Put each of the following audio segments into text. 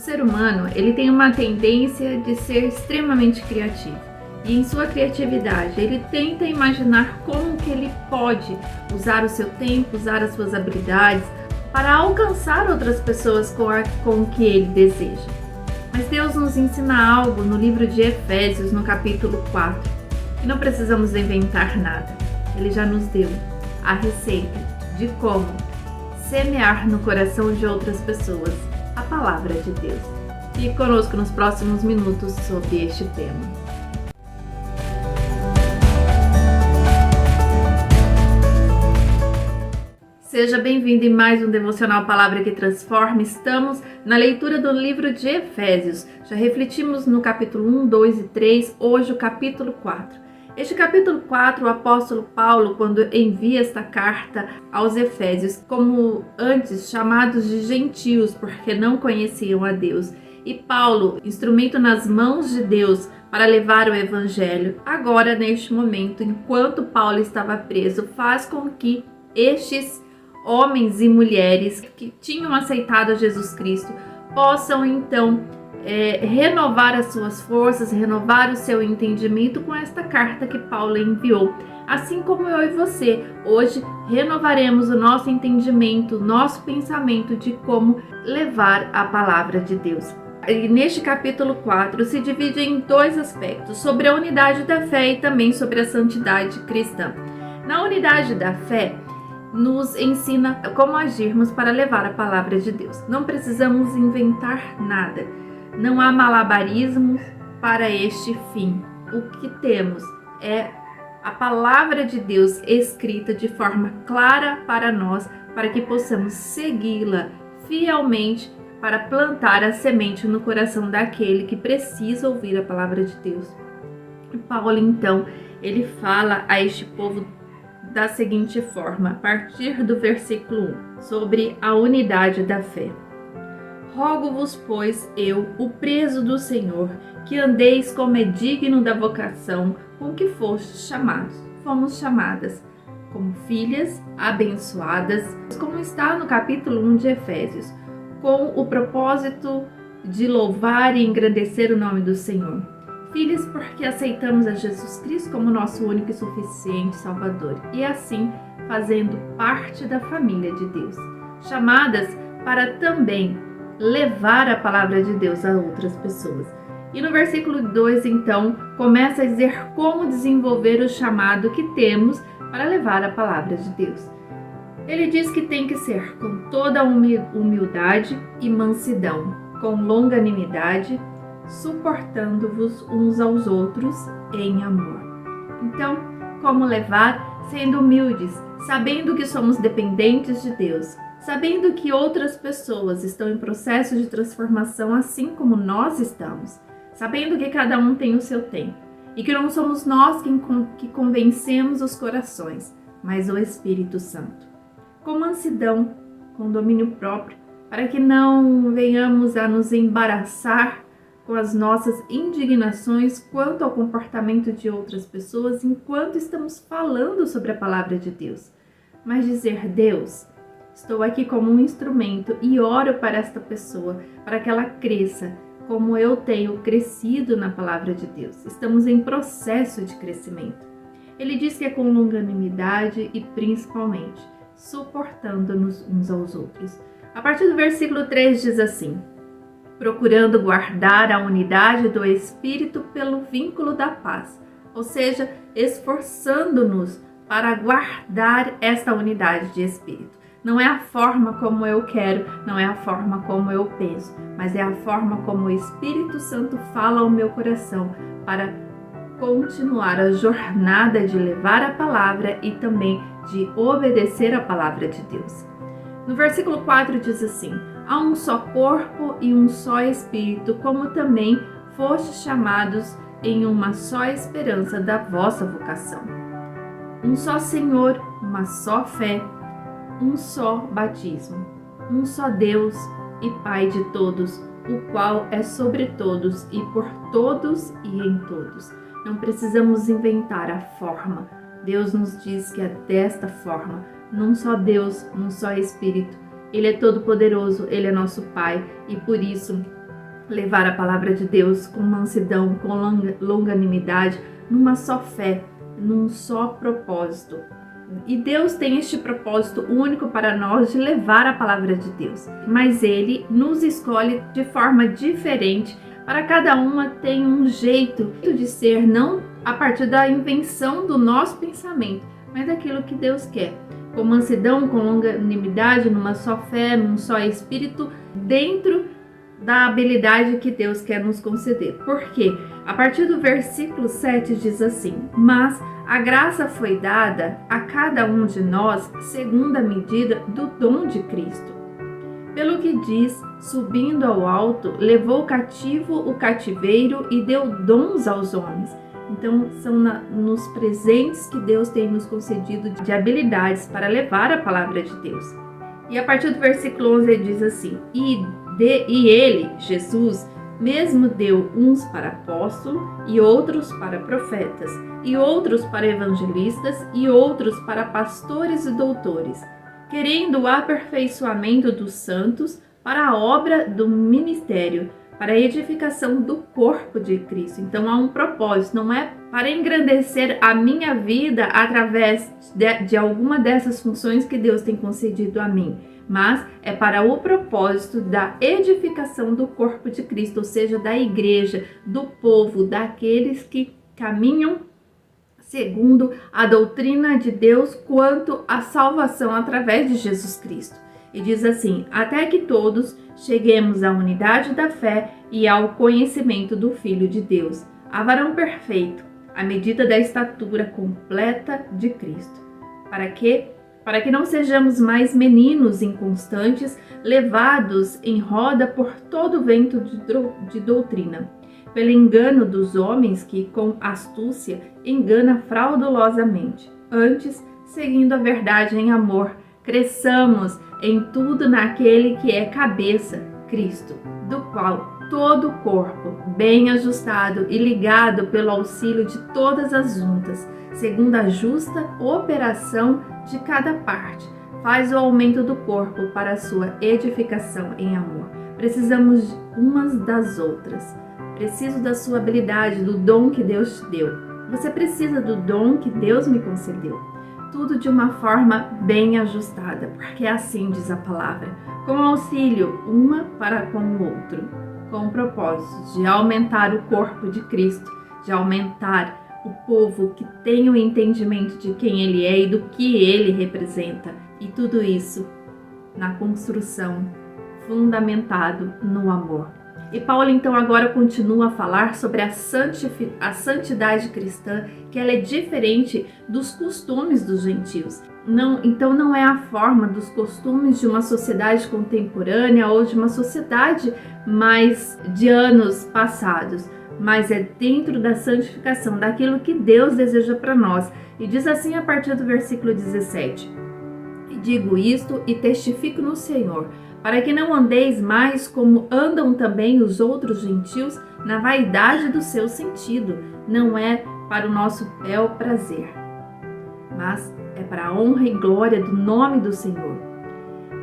ser humano, ele tem uma tendência de ser extremamente criativo. E em sua criatividade, ele tenta imaginar como que ele pode usar o seu tempo, usar as suas habilidades para alcançar outras pessoas com o que ele deseja. Mas Deus nos ensina algo no livro de Efésios, no capítulo 4, e não precisamos inventar nada. Ele já nos deu a receita de como semear no coração de outras pessoas a palavra de Deus. Fique conosco nos próximos minutos sobre este tema. Seja bem-vindo em mais um Devocional Palavra que Transforma. Estamos na leitura do livro de Efésios. Já refletimos no capítulo 1, 2 e 3, hoje o capítulo 4. Este capítulo 4, o apóstolo Paulo, quando envia esta carta aos Efésios, como antes chamados de gentios, porque não conheciam a Deus. E Paulo, instrumento nas mãos de Deus para levar o evangelho, agora neste momento, enquanto Paulo estava preso, faz com que estes homens e mulheres que tinham aceitado Jesus Cristo possam então renovar as suas forças, renovar o seu entendimento com esta carta que Paulo enviou. Assim como eu e você, hoje renovaremos o nosso entendimento, o nosso pensamento de como levar a palavra de Deus. E neste capítulo 4 se divide em dois aspectos, sobre a unidade da fé e também sobre a santidade cristã. Na unidade da fé, nos ensina como agirmos para levar a palavra de Deus. Não precisamos inventar nada. Não há malabarismos para este fim. O que temos é a palavra de Deus escrita de forma clara para nós, para que possamos segui-la fielmente para plantar a semente no coração daquele que precisa ouvir a palavra de Deus. E Paulo, então, ele fala a este povo da seguinte forma, a partir do versículo 1, sobre a unidade da fé. Rogo-vos, pois, eu, o preso do Senhor, que andeis como é digno da vocação com que fostes chamados. Fomos chamadas como filhas abençoadas, como está no capítulo 1 de Efésios, com o propósito de louvar e engrandecer o nome do Senhor. Filhas porque aceitamos a Jesus Cristo como nosso único e suficiente Salvador e assim fazendo parte da família de Deus. Chamadas para também levar a palavra de Deus a outras pessoas. E no versículo 2, então, começa a dizer como desenvolver o chamado que temos para levar a palavra de Deus. Ele diz que tem que ser com toda humildade e mansidão, com longanimidade, suportando-vos uns aos outros em amor. Então, como levar? Sendo humildes, sabendo que somos dependentes de Deus, sabendo que outras pessoas estão em processo de transformação assim como nós estamos, sabendo que cada um tem o seu tempo e que não somos nós que convencemos os corações, mas o Espírito Santo. Com mansidão, com domínio próprio, para que não venhamos a nos embaraçar com as nossas indignações quanto ao comportamento de outras pessoas enquanto estamos falando sobre a palavra de Deus. Mas dizer, Deus, estou aqui como um instrumento e oro para esta pessoa, para que ela cresça, como eu tenho crescido na palavra de Deus. Estamos em processo de crescimento. Ele diz que é com longanimidade e principalmente suportando-nos uns aos outros. A partir do versículo 3 diz assim, procurando guardar a unidade do Espírito pelo vínculo da paz, ou seja, esforçando-nos para guardar esta unidade de Espírito. Não é a forma como eu quero, não é a forma como eu penso, mas é a forma como o Espírito Santo fala ao meu coração para continuar a jornada de levar a palavra e também de obedecer a palavra de Deus. No versículo 4 diz assim, há um só corpo e um só Espírito, como também fostes chamados em uma só esperança da vossa vocação. Um só Senhor, uma só fé, um só batismo, um só Deus e Pai de todos, o qual é sobre todos e por todos e em todos. Não precisamos inventar a forma. Deus nos diz que é desta forma, num só Deus, num só Espírito. Ele é todo poderoso, Ele é nosso Pai e por isso levar a palavra de Deus com mansidão, com longanimidade, numa só fé, num só propósito. E Deus tem este propósito único para nós de levar a palavra de Deus, mas Ele nos escolhe de forma diferente. Para cada uma tem um jeito de ser, não a partir da invenção do nosso pensamento, mas daquilo que Deus quer. Com mansidão, com longanimidade, numa só fé, num só espírito, dentro da habilidade que Deus quer nos conceder. Por quê? A partir do versículo 7 diz assim: mas a graça foi dada a cada um de nós segundo a medida do dom de Cristo. Pelo que diz, subindo ao alto, levou cativo o cativeiro e deu dons aos homens. Então, são nos presentes que Deus tem nos concedido de habilidades para levar a palavra de Deus. E a partir do versículo 11 ele diz assim: e ele, Jesus, mesmo deu uns para apóstolos, e outros para profetas, e outros para evangelistas, e outros para pastores e doutores, querendo o aperfeiçoamento dos santos para a obra do ministério, para a edificação do corpo de Cristo. Então há um propósito, não é para engrandecer a minha vida através de alguma dessas funções que Deus tem concedido a mim, mas é para o propósito da edificação do corpo de Cristo, ou seja, da igreja, do povo, daqueles que caminham segundo a doutrina de Deus quanto à salvação através de Jesus Cristo. E diz assim: até que todos cheguemos à unidade da fé e ao conhecimento do Filho de Deus, a varão perfeito, à medida da estatura completa de Cristo. Para que não sejamos mais meninos inconstantes, levados em roda por todo vento de doutrina, pelo engano dos homens que, com astúcia, engana fraudulosamente. Antes, seguindo a verdade em amor, cresçamos em tudo naquele que é cabeça, Cristo, do qual todo o corpo, bem ajustado e ligado pelo auxílio de todas as juntas, segundo a justa operação de cada parte, faz o aumento do corpo para a sua edificação em amor. Precisamos umas das outras. Preciso da sua habilidade, do dom que Deus te deu. Você precisa do dom que Deus me concedeu. Tudo de uma forma bem ajustada, porque assim diz a palavra, com auxílio uma para com o outro, com o propósito de aumentar o corpo de Cristo, de aumentar o povo que tem o entendimento de quem Ele é e do que Ele representa. E tudo isso na construção, fundamentado no amor. E Paulo então agora continua a falar sobre a santidade cristã, que ela é diferente dos costumes dos gentios. Então não é a forma dos costumes de uma sociedade contemporânea ou de uma sociedade mais de anos passados, mas é dentro da santificação, daquilo que Deus deseja para nós. E diz assim a partir do versículo 17: e digo isto e testifico no Senhor, para que não andeis mais como andam também os outros gentios, na vaidade do seu sentido. Não é para o nosso bel prazer, mas é para a honra e glória do nome do Senhor.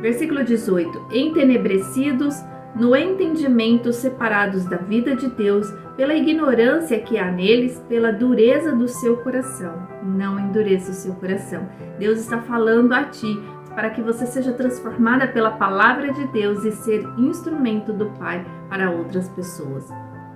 Versículo 18: entenebrecidos no entendimento, separados da vida de Deus, pela ignorância que há neles, pela dureza do seu coração. Não endureça o seu coração. Deus está falando a ti, para que você seja transformada pela palavra de Deus e ser instrumento do Pai para outras pessoas,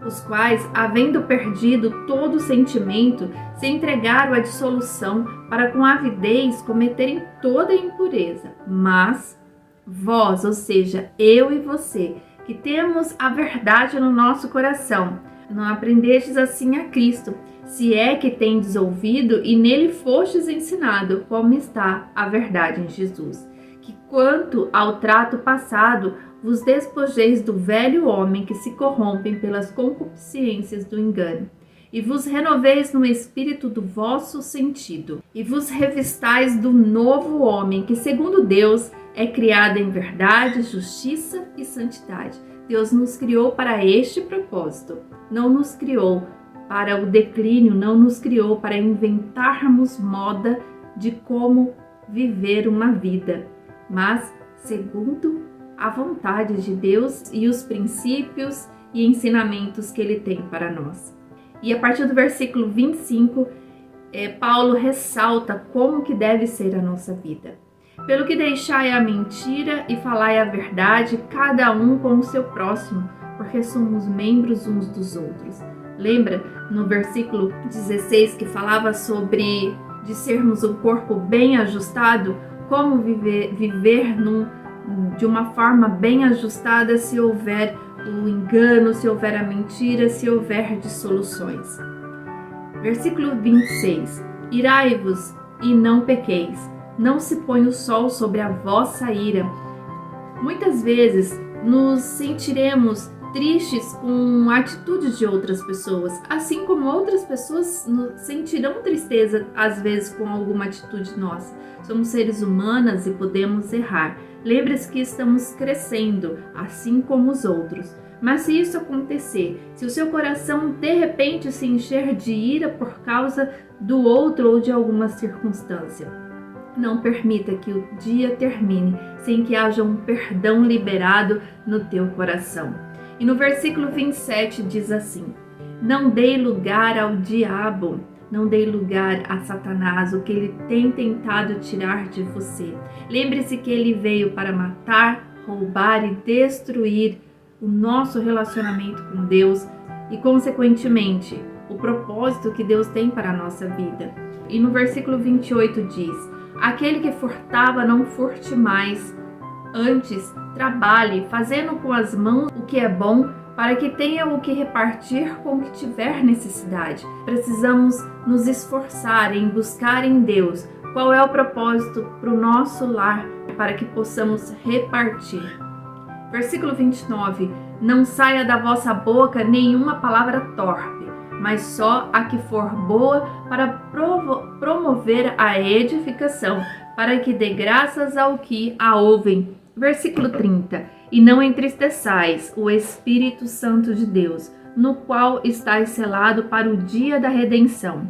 os quais, havendo perdido todo o sentimento, se entregaram à dissolução, para com avidez cometerem toda a impureza. Mas vós, ou seja, eu e você, que temos a verdade no nosso coração, não aprendestes assim a Cristo, se é que tendes ouvido e nele fostes ensinado, como está a verdade em Jesus. Que quanto ao trato passado, vos despojeis do velho homem que se corrompem pelas concupiscências do engano, e vos renoveis no espírito do vosso sentido, e vos revistais do novo homem, que segundo Deus é criado em verdade, justiça e santidade. Deus nos criou para este propósito, não nos criou para o declínio, não nos criou para inventarmos moda de como viver uma vida, mas segundo a vontade de Deus e os princípios e ensinamentos que ele tem para nós. E a partir do versículo 25, Paulo ressalta como que deve ser a nossa vida. Pelo que deixai a mentira e falai a verdade, cada um com o seu próximo, porque somos membros uns dos outros. Lembra no versículo 16 que falava sobre de sermos um corpo bem ajustado? Como viver de uma forma bem ajustada se houver o engano, se houver a mentira, se houver dissoluções. Versículo 26. Irai-vos e não pequeis, não se põe o sol sobre a vossa ira. Muitas vezes nos sentiremos tristes com atitudes de outras pessoas, assim como outras pessoas sentirão tristeza às vezes com alguma atitude nossa. Somos seres humanos e podemos errar. Lembre-se que estamos crescendo, assim como os outros. Mas se isso acontecer, se o seu coração de repente se encher de ira por causa do outro ou de alguma circunstância, não permita que o dia termine sem que haja um perdão liberado no teu coração. E no versículo 27 diz assim: não dei lugar ao diabo, não dei lugar a Satanás, o que ele tem tentado tirar de você. Lembre-se que ele veio para matar, roubar e destruir o nosso relacionamento com Deus e, consequentemente, o propósito que Deus tem para a nossa vida. E no versículo 28 diz: aquele que furtava, não furte mais. Antes, trabalhe, fazendo com as mãos o que é bom, para que tenha o que repartir com o que tiver necessidade. Precisamos nos esforçar em buscar em Deus qual é o propósito para o nosso lar, para que possamos repartir. Versículo 29. Não saia da vossa boca nenhuma palavra torpe, mas só a que for boa para promover a edificação, para que dê graças ao que a ouvem. Versículo 30. E não entristeçais o Espírito Santo de Deus, no qual estáis selado para o dia da redenção.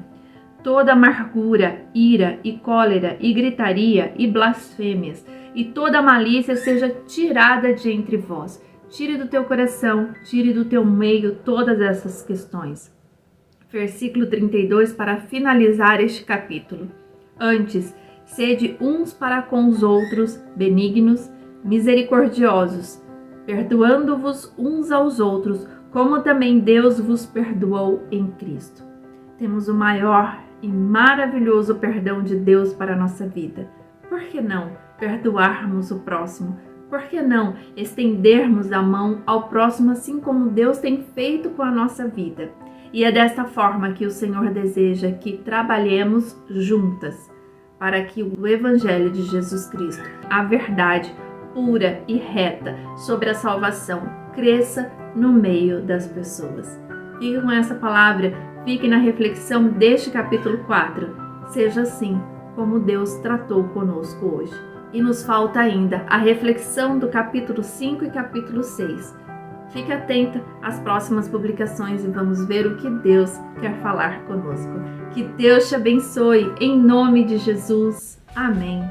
Toda amargura, ira e cólera e gritaria e blasfêmias e toda malícia seja tirada de entre vós. Tire do teu coração, tire do teu meio todas essas questões. Versículo 32 para finalizar este capítulo. Antes, sede uns para com os outros benignos, misericordiosos, perdoando-vos uns aos outros, como também Deus vos perdoou em Cristo. Temos o maior e maravilhoso perdão de Deus para a nossa vida. Por que não perdoarmos o próximo? Por que não estendermos a mão ao próximo assim como Deus tem feito com a nossa vida? E é desta forma que o Senhor deseja que trabalhemos juntas para que o Evangelho de Jesus Cristo, a verdade pura e reta sobre a salvação, cresça no meio das pessoas. Fique com essa palavra, fique na reflexão deste capítulo 4. Seja assim como Deus tratou conosco hoje. E nos falta ainda a reflexão do capítulo 5 e capítulo 6. Fique atenta às próximas publicações e vamos ver o que Deus quer falar conosco. Que Deus te abençoe, em nome de Jesus. Amém.